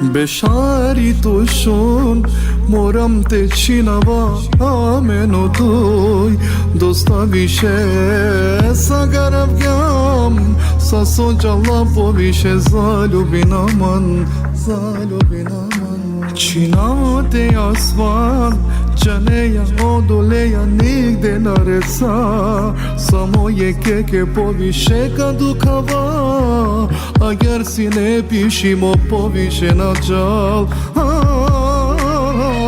Beshari tushun moram te chinava ameno tuj dosta više sa garavgjam sa sođala poviše zaljubi naman Činao te asfalt Čaneja odoleja nigde na reca Samo je keke poviše kadukava A jer si ne pišimo poviše na džal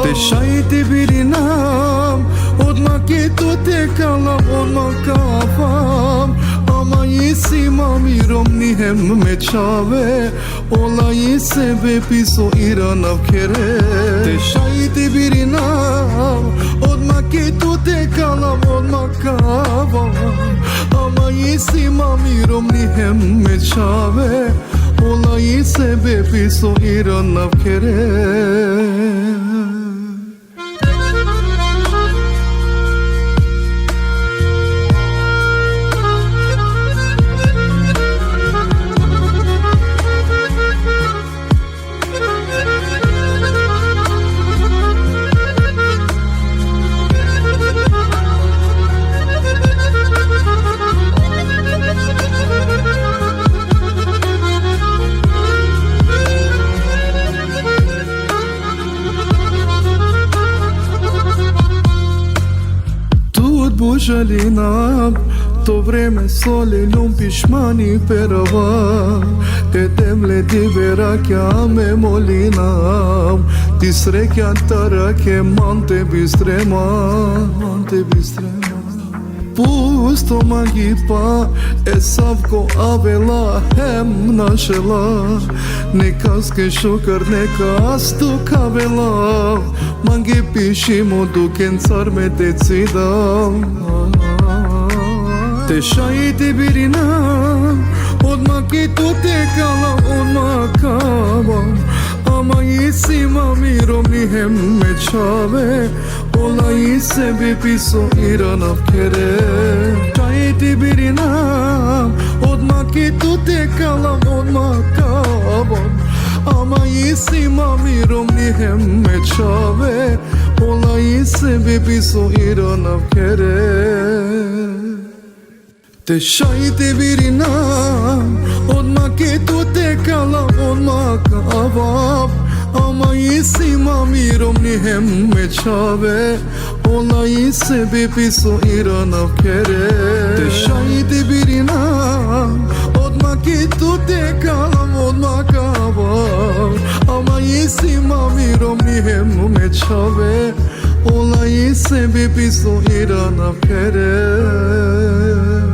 Te šajti bili nam Odmah je to tekalam, odmah kavam Ama isi mamirom nihem mečave Ola i sebe piso iranav kere Te šajti bili nam Odmah je to tekalam, odmah kavam Ama isi mamirom nihem mečave Ola i sebe piso iranav kere Bužalinam, to vreme soli lumpiš mani perava Te temle di verakja me molinam Ti srekja tarake man te bistrema Pusto magipa e savko avela hem našela Nekaske šokar nekas tu kavela Mangi pišimo duken car me decidam Te šajti birina Odmah i tu tekala odmah kavam Ama isi mamirom nihem mečave Ola i sebi piso iranav kere Šajti birina Odmah i tu tekalam odmah kavam Ama isi mamirom nihem mečave Ola i sebi piso iranav kere Te šajti birina Odmah i tu tekalam odmah kavam Ama isi mamirom nihem mečave Ola i sebi piso iranav kere Te šajti birina Odmah i tu tekalam odmah kavam Ama isi mamirom nihem mečave Ola i sebi piso iranav kere